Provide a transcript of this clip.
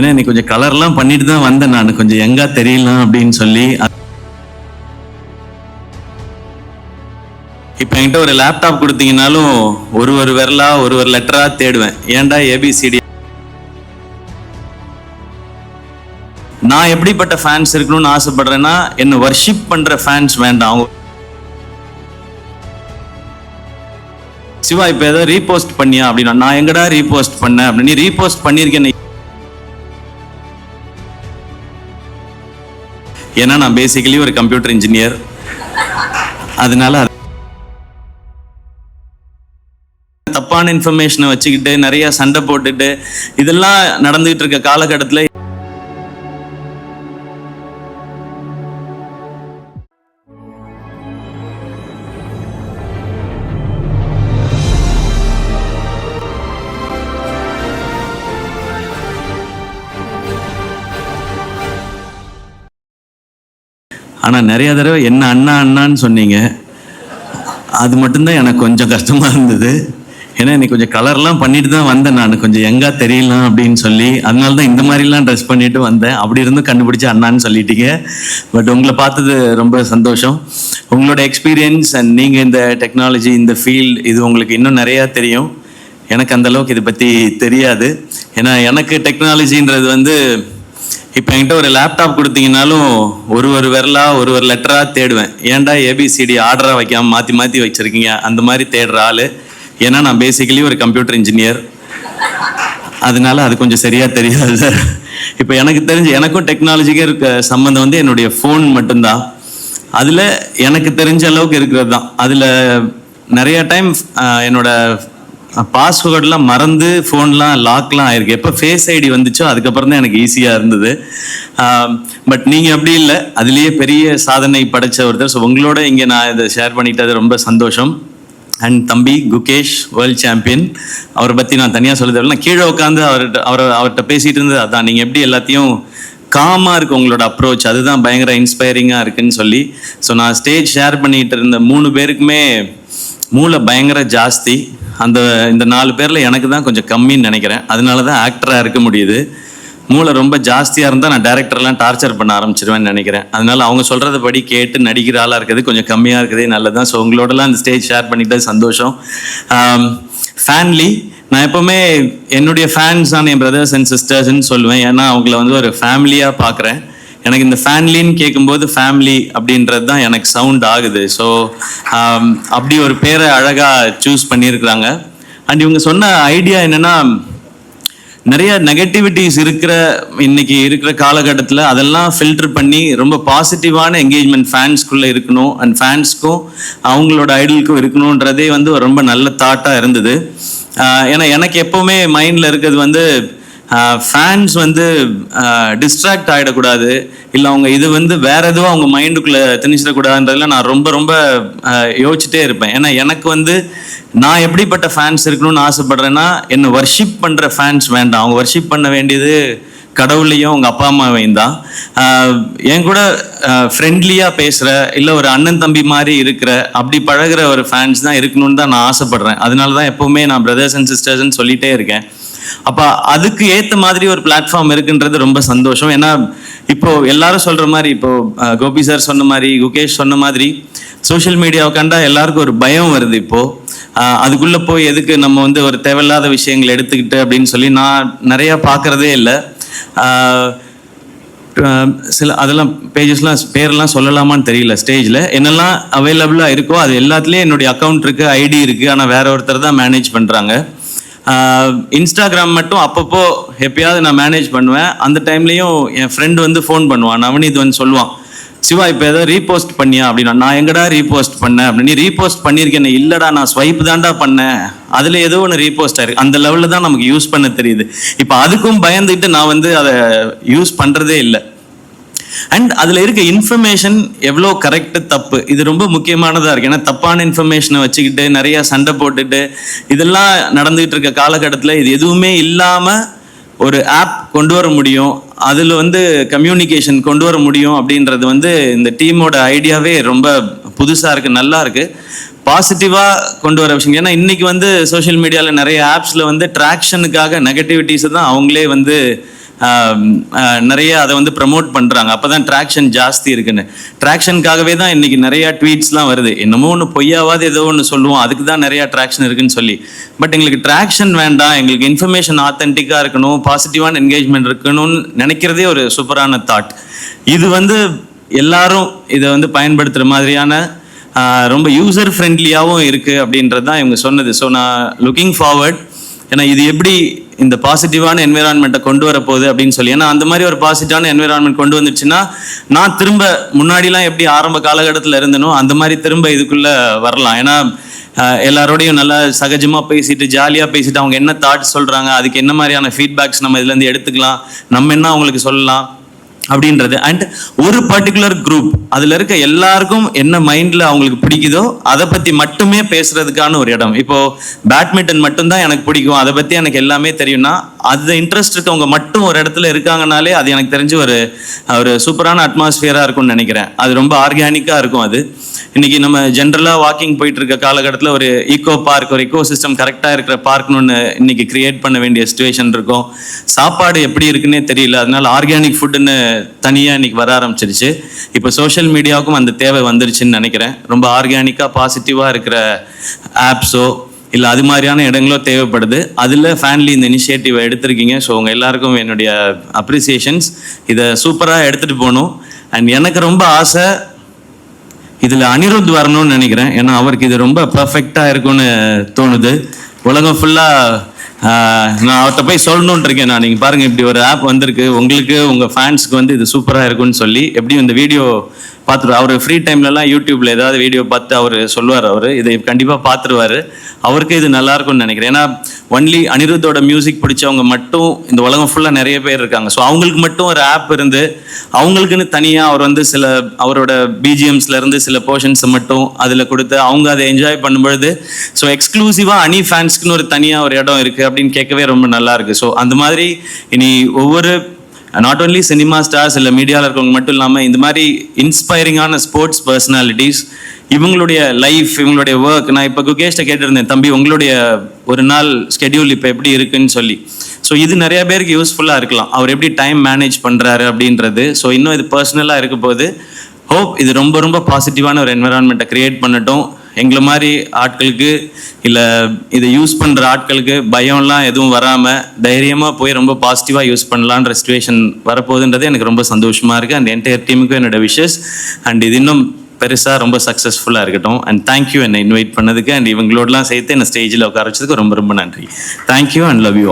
ஏன்னா இன்னைக்கு கொஞ்சம் கலர்லாம் பண்ணிட்டு தான் வந்தேன், நான் கொஞ்சம் எங்கா தெரியலாம் அப்படின்னு சொல்லி. இப்போ என்கிட்ட ஒரு லேப்டாப் கொடுத்தீங்கன்னாலும் ஒரு விரலா ஒரு லெட்டரா தேடுவேன். ஏன்டா ஏபிசிடி. நான் எப்படிப்பட்ட ஃபேன்ஸ் இருக்கணும்னு ஆசைப்படுறேன்னா, என்ன வர்ஷிப் பண்ற ஃபேன்ஸ் வேண்டாம். அவங்க சிவா இப்போ ஏதோ ரீபோஸ்ட் பண்ணியா அப்படின்னா, நான் எங்கடா ரீபோஸ்ட் பண்ணேன் அப்படின்னு. நீ ரீபோஸ்ட் பண்ணியிருக்கேன். ஏன்னா நான் பேசிக்கலி ஒரு கம்ப்யூட்டர் இன்ஜினியர். அதனால தப்பான இன்ஃபர்மேஷனை வச்சுக்கிட்டு நிறைய சண்டை போட்டுட்டு இதெல்லாம் நடந்துகிட்டு இருக்க காலகட்டத்தில் ஆனால் நிறைய தடவை என்ன அண்ணா அண்ணான்னு சொன்னீங்க. அது மட்டும்தான் எனக்கு கொஞ்சம் கஷ்டமாக இருந்தது. ஏன்னா இன்னைக்கு கொஞ்சம் கலர்லாம் பண்ணிட்டு தான் வந்தேன், நான் கொஞ்சம் எங்கா தெரியலாம் அப்படின்னு சொல்லி. அதனால தான் இந்த மாதிரிலாம் ட்ரெஸ் பண்ணிட்டு வந்தேன். அப்படி இருந்தும் கண்டுபிடிச்சி அண்ணான்னு சொல்லிட்டீங்க. பட் உங்களை பார்த்தது ரொம்ப சந்தோஷம். உங்களோட எக்ஸ்பீரியன்ஸ் அண்ட் நீங்கள் இந்த டெக்னாலஜி, இந்த ஃபீல்டு, இது உங்களுக்கு இன்னும் நிறையா தெரியும். எனக்கு அந்தளவுக்கு இதை பற்றி தெரியாது. ஏன்னா எனக்கு டெக்னாலஜின்றது வந்து, இப்போ என்கிட்ட ஒரு லேப்டாப் கொடுத்தீங்கன்னாலும் ஒரு விரலா ஒரு லெட்டரா தேடுவேன். ஏன்டா ஏபிசிடி ஆர்டராக வைக்காமல் மாற்றி மாற்றி வச்சுருக்கீங்க, அந்த மாதிரி தேடுற ஆள். ஏன்னா நான் பேசிக்கலி ஒரு கம்ப்யூட்டர் இன்ஜினியர். அதனால அது கொஞ்சம் சரியாக தெரியாது சார். இப்போ எனக்கு தெரிஞ்சு எனக்கும் டெக்னாலஜிக்கே இருக்க சம்மந்தம் வந்து என்னுடைய ஃபோன் மட்டும்தான். அதில் எனக்கு தெரிஞ்ச அளவுக்கு இருக்கிறது தான். அதில் நிறைய டைம் என்னோட பாஸ்வேர்ட்லாம் மறந்து ஃபோன்லாம் லாக்லாம் ஆயிருக்கு. எப்போ ஃபேஸ் ஐடி வந்துச்சோ அதுக்கப்புறம் தான் எனக்கு ஈஸியாக இருந்தது. பட் நீங்கள் அப்படி இல்லை, அதுலேயே பெரிய சாதனை படைச்ச ஒருத்தர். ஸோ உங்களோட இங்கே நான் இதை ஷேர் பண்ணிக்கிட்டது ரொம்ப சந்தோஷம். அண்ட் தம்பி குகேஷ் வேர்ல்ட் சாம்பியன், அவரை பற்றி நான் தனியாக சொல்ல தேவையில்லை. நான் கீழே உட்காந்து அவர்கிட்ட பேசிகிட்டு இருந்தது அதான். நீங்கள் எப்படி எல்லாத்தையும் காமாக இருக்குது உங்களோட அப்ரோச், அதுதான் பயங்கர இன்ஸ்பைரிங்காக இருக்குன்னு சொல்லி. ஸோ நான் ஸ்டேஜ் ஷேர் பண்ணிகிட்டு இருந்த 3 பேருக்குமே மூளை பயங்கர ஜாஸ்தி. இந்த 4 பேரில் எனக்கு தான் கொஞ்சம் கம்மின்னு நினைக்கிறேன். அதனால தான் ஆக்டராக இருக்க முடியுது. மூளை ரொம்ப ஜாஸ்தியாக இருந்தால் நான் டேரக்டர்லாம் டார்ச்சர் பண்ண ஆரம்பிச்சிருவேன்னு நினைக்கிறேன். அதனால அவங்க சொல்கிறத படி கேட்டு நடிக்கிற ஆளாக இருக்குது கொஞ்சம் கம்மியாக இருக்குதே நல்லதான். ஸோ உங்களோடலாம் அந்த ஸ்டேஜ் ஷேர் பண்ணிக்கிட்டது சந்தோஷம். ஃபேன்லி, நான் எப்போவுமே என்னுடைய ஃபேன்ஸ் தான் என் பிரதர்ஸ் அண்ட் சிஸ்டர்ஸ்ன்னு சொல்லுவேன். ஏன்னா அவங்கள வந்து ஒரு ஃபேமிலியாக பார்க்குறேன். எனக்கு இந்த ஃபேன்லின்னு கேட்கும்போது ஃபேமிலி அப்படின்றது தான் எனக்கு சவுண்ட் ஆகுது. ஸோ அப்படி ஒரு பேரை அழகாக சூஸ் பண்ணியிருக்கிறாங்க. அண்ட் இவங்க சொன்ன ஐடியா என்னென்னா, நிறைய நெகட்டிவிட்டிஸ் இன்னைக்கு இருக்கிற காலகட்டத்தில் அதெல்லாம் ஃபில்டர் பண்ணி ரொம்ப பாசிட்டிவான என்கேஜ்மெண்ட் ஃபேன்ஸ்குள்ளே இருக்கணும். அண்ட் ஃபேன்ஸ்க்கும் அவங்களோட ஐடலுக்கும் இருக்கணுன்றதே வந்து ரொம்ப நல்ல தாட்டாக இருந்தது. ஏன்னா எனக்கு எப்போவுமே மைண்டில் இருக்கிறது வந்து, ஃபேன்ஸ் வந்து டிஸ்ட்ராக்ட் ஆகிடக்கூடாது, இல்லை அவங்க இது வந்து வேற எதுவும் அவங்க மைண்டுக்குள்ளே திணிச்சிடக்கூடாதுன்றதுல நான் ரொம்ப யோசிச்சுட்டே இருப்பேன். ஏன்னா எனக்கு வந்து நான் எப்படிப்பட்ட ஃபேன்ஸ் இருக்கணும்னு ஆசைப்படுறேன்னா, என்னை வர்ஷிப் பண்ணுற ஃபேன்ஸ் வேண்டாம். அவங்க வர்ஷிப் பண்ண வேண்டியது கடவுளையும் அவங்க அப்பா அம்மாவையும் தான். என் கூட ஃப்ரெண்ட்லியாக பேசுகிற, இல்லை ஒரு அண்ணன் தம்பி மாதிரி இருக்கிற, அப்படி பழகிற ஒரு ஃபேன்ஸ் தான் இருக்கணும்னு தான் நான் ஆசைப்படுறேன். அதனால தான் எப்போவுமே நான் பிரதர்ஸ் அண்ட் சிஸ்டர்ஸ்ன்னு சொல்லிகிட்டே இருக்கேன். அப்போ அதுக்கு ஏற்ற மாதிரி ஒரு பிளாட்ஃபார்ம் இருக்குன்றது ரொம்ப சந்தோஷம். ஏன்னா இப்போ எல்லாரும் சொல்கிற மாதிரி, இப்போ கோபி சார் சொன்ன மாதிரி, குகேஷ் சொன்ன மாதிரி, சோஷியல் மீடியாவை கண்டா எல்லாருக்கும் ஒரு பயம் வருது. இப்போது அதுக்குள்ளே போய் எதுக்கு நம்ம வந்து ஒரு தேவையில்லாத விஷயங்களை எடுத்துக்கிட்டு அப்படின்னு சொல்லி நான் நிறையா பார்க்குறதே இல்லை. சில அதெல்லாம் பேஜஸ்லாம் பேரெல்லாம் சொல்லலாமான்னு தெரியல. ஸ்டேஜில் என்னெல்லாம் அவைலபிளாக இருக்கோ அது எல்லாத்துலேயும் என்னுடைய அக்கௌண்ட் இருக்குது, ஐடி இருக்குது. ஆனால் வேற ஒருத்தர் தான் மேனேஜ் பண்ணுறாங்க. இன்ஸ்டாகிராம் மட்டும் அப்பப்போ எப்பயாவது நான் மேனேஜ் பண்ணுவேன். அந்த டைம்லேயும் என் ஃப்ரெண்டு வந்து ஃபோன் பண்ணுவான், நவனீத் வந்து சொல்லுவான், சிவா இப்போ ஏதோ ரீபோஸ்ட் பண்ணியா அப்படின்னா, நான் எங்கடா ரீபோஸ்ட் பண்ணேன் அப்படின்னு. நீ ரீபோஸ்ட் பண்ணியிருக்கேன். இல்லைடா, நான் ஸ்வைப் தான்டா பண்ணேன், அதில் ஏதோ ஒன்று ரீபோஸ்ட் ஆயிருக்கு. அந்த லெவலில் தான் நமக்கு யூஸ் பண்ண தெரியுது. இப்போ அதுக்கும் பயந்துட்டு நான் வந்து அதை யூஸ் பண்ணுறதே இல்லை. அண்ட் அதில் இருக்க இன்ஃபர்மேஷன் எவ்வளோ கரெக்டு தப்பு, இது ரொம்ப முக்கியமானதாக இருக்குது. ஏன்னா தப்பான இன்ஃபர்மேஷனை வச்சுக்கிட்டு நிறைய சண்டை போட்டுட்டு இதெல்லாம் நடந்துகிட்டு இருக்க காலகட்டத்தில் இது எதுவுமே இல்லாமல் ஒரு ஆப் கொண்டு வர முடியும், அதில் வந்து கம்யூனிகேஷன் கொண்டு வர முடியும் அப்படின்றது வந்து இந்த டீமோட ஐடியாவே ரொம்ப புதுசாக இருக்குது, நல்லா இருக்குது, பாசிட்டிவாக கொண்டு வர விஷயம். ஏன்னா இன்றைக்கி வந்து சோஷியல் மீடியாவில் நிறைய ஆப்ஸில் வந்து ட்ராக்ஷனுக்காக நெகட்டிவிட்டிஸை தான் அவங்களே வந்து நிறைய அதை வந்து ப்ரமோட் பண்ணுறாங்க. அப்போ தான் ட்ராக்ஷன் ஜாஸ்தி இருக்குன்னு. ட்ராக்ஷனுக்காகவே தான் இன்றைக்கி நிறையா ட்வீட்ஸ்லாம் வருது. என்னமோ ஒன்று பொய்யாவது ஏதோ ஒன்று சொல்லுவோம், அதுக்கு தான் நிறையா ட்ராக்ஷன் இருக்குன்னு சொல்லி. பட் எங்களுக்கு ட்ராக்ஷன் வேண்டாம், எங்களுக்கு இன்ஃபர்மேஷன் ஆத்தென்டிக்காக இருக்கணும், பாசிட்டிவான என்கேஜ்மெண்ட் இருக்கணும்னு நினைக்கிறதே ஒரு சூப்பரான தாட். இது வந்து எல்லாரும் இதை வந்து பயன்படுத்துகிற மாதிரியான ரொம்ப யூசர் ஃப்ரெண்ட்லியாகவும் இருக்குது அப்படின்றது தான் இவங்க சொன்னது. ஸோ நான் லுக்கிங் ஃபார்வர்ட், ஏன்னா இது எப்படி இந்த பாசிட்டிவான என்விரான்மெண்ட்டை கொண்டு வரப்போகுது அப்படின்னு சொல்லி. ஏன்னா அந்த மாதிரி ஒரு பாசிட்டிவான என்விரான்மெண்ட் கொண்டு வந்துச்சுன்னா நான் திரும்ப முன்னாடிலாம் எப்படி ஆரம்ப காலகட்டத்தில் இருந்தனோ அந்த மாதிரி திரும்ப இதுக்குள்ளே வரலாம். ஏன்னா எல்லாரோடையும் நல்லா சகஜமாக பேசிட்டு ஜாலியாக பேசிட்டு அவங்க என்ன தாட்ஸ் சொல்கிறாங்க, அதுக்கு என்ன மாதிரியான ஃபீட்பேக்ஸ் நம்ம இதுலேருந்து எடுத்துக்கலாம், நம்ம என்ன அவங்களுக்கு சொல்லலாம் அப்படின்றது. அண்ட் ஒரு பர்டிகுலர் குரூப் அதில் இருக்க எல்லாருக்கும் என்ன மைண்டில் அவங்களுக்கு பிடிக்குதோ அதை பற்றி மட்டுமே பேசுறதுக்கான ஒரு இடம். இப்போது பேட்மிண்டன் மட்டும்தான் எனக்கு பிடிக்கும், அதை பற்றி எனக்கு எல்லாமே தெரியும்னா அது இன்ட்ரெஸ்ட் இருக்கவங்க மட்டும் ஒரு இடத்துல இருக்காங்கனாலே அது எனக்கு தெரிஞ்சு ஒரு சூப்பரான அட்மாஸ்பியராக இருக்கும்னு நினைக்கிறேன். அது ரொம்ப ஆர்கானிக்காக இருக்கும். அது இன்னைக்கு நம்ம ஜென்ரலாக வாக்கிங் போயிட்டு இருக்க காலகட்டத்தில் ஒரு ஈகோ பார்க், ஒரு ஈகோ சிஸ்டம் கரெக்டாக இருக்கிற பார்க்னு ஒன்று இன்னைக்கு கிரியேட் பண்ண வேண்டிய சிச்சுவேஷன் இருக்கும். சாப்பாடு எப்படி இருக்குன்னே தெரியல, அதனால ஆர்கானிக் ஃபுட்டுன்னு தனியாக இன்னைக்கு வர ஆரம்பிச்சிருச்சு. இப்போ சோஷியல் மீடியாவுக்கும் அந்த தேவை வந்துருச்சுன்னு நினைக்கிறேன். ரொம்ப ஆர்கானிக்காக பாசிட்டிவாக இருக்கிற ஆப்ஸோ இல்லை அது மாதிரியான இடங்களோ தேவைப்படுது. அதில் ஃபேன்லி இந்த இனிஷியேட்டிவை எடுத்திருக்கீங்க. ஸோ உங்கள் எல்லாருக்கும் என்னுடைய அப்ரிசியேஷன்ஸ். இதை சூப்பராக எடுத்துகிட்டு போகணும். அண்ட் எனக்கு ரொம்ப ஆசை இதில் அனிருத் வரணும்னு நினைக்கிறேன். ஏன்னா அவருக்கு இது ரொம்ப பர்ஃபெக்டாக இருக்கும்னு தோணுது. உலகம் ஃபுல்லாக நான் அவர்கிட்ட போய் சொல்லணுன்ட்டு இருக்கேன். நான் நீங்கள் பாருங்கள், இப்படி ஒரு ஆப் வந்திருக்கு, உங்களுக்கு உங்கள் ஃபேன்ஸுக்கு வந்து இது சூப்பராக இருக்குன்னு சொல்லி எப்படியும் இந்த வீடியோ பார்த்துருவார். அவர் ஃப்ரீ டைம்லலாம் யூடியூப்பில் ஏதாவது வீடியோ பார்த்து அவர் சொல்லுவார். அவர் இதை கண்டிப்பாக பார்த்துருவார். அவருக்கு இது நல்லா இருக்கும்னு நினைக்கிறேன். ஏன்னா ஒன்லி அனிருத்தோட மியூசிக் பிடிச்சவங்க மட்டும் இந்த உலகம் ஃபுல்லாக நிறைய பேர் இருக்காங்க. ஸோ அவங்களுக்கு மட்டும் ஒரு ஆப் இருந்து அவங்களுக்குன்னு தனியாக அவர் வந்து சில அவரோட பிஜிஎம்ஸ்லேருந்து சில போர்ஷன்ஸை மட்டும் அதில் கொடுத்து அவங்க அதை என்ஜாய் பண்ணும்பொழுது ஸோ எக்ஸ்க்ளூசிவாக அனி ஃபேன்ஸ்க்குன்னு ஒரு தனியாக ஒரு இடம் இருக்குது அப்படின்னு கேட்கவே ரொம்ப நல்லா இருக்குது. ஸோ அந்த மாதிரி இனி ஒவ்வொரு நாட் ஓன்லி சினிமா ஸ்டார்ஸ் இல்லை மீடியாவில் இருக்கவங்க மட்டும் இல்லாமல் இந்த மாதிரி இன்ஸ்பைரிங்கான ஸ்போர்ட்ஸ் பர்சனாலிட்டிஸ் இவங்களுடைய லைஃப், இவங்களுடைய ஒர்க். நான் இப்போ குகேஷ்ட கேட்டிருந்தேன், தம்பி உங்களுடைய ஒரு நாள் ஸ்கெடியூல் இப்போ எப்படி இருக்குன்னு சொல்லி. ஸோ இது நிறைய பேருக்கு யூஸ்ஃபுல்லாக இருக்கலாம், அவர் எப்படி டைம் மேனேஜ் பண்ணுறாரு அப்படின்றது. ஸோ இன்னும் இது பர்சனலாக இருக்க போது ஹோப் இது ரொம்ப ரொம்ப பாசிட்டிவான ஒரு என்விரான்மெண்ட்டை க்ரியேட் பண்ணட்டும். எங்களை மாதிரி ஆட்களுக்கு இல்லை இதை யூஸ் பண்ணுற ஆட்களுக்கு பயம்லாம் எதுவும் வராமல் தைரியமாக போய் ரொம்ப பாசிட்டிவாக யூஸ் பண்ணலான்ற சிச்சுவேஷன் வரப்போகுதுன்றது எனக்கு ரொம்ப சந்தோஷமாக இருக்குது. அண்ட் என்டையர் டீமுக்கும் என்னோட விஷஸ். அண்ட் இது இன்னும் பெருசாக ரொம்ப சக்ஸஸ்ஃபுல்லாக இருக்கட்டும். அண்ட் தேங்க்யூ என்னை இன்வைட் பண்ணதுக்கு. அண்ட் இவங்களோடலாம் சேர்த்து என்னை ஸ்டேஜில் உட்கார வச்சதுக்கு ரொம்ப ரொம்ப நன்றி. Thank you and love you all.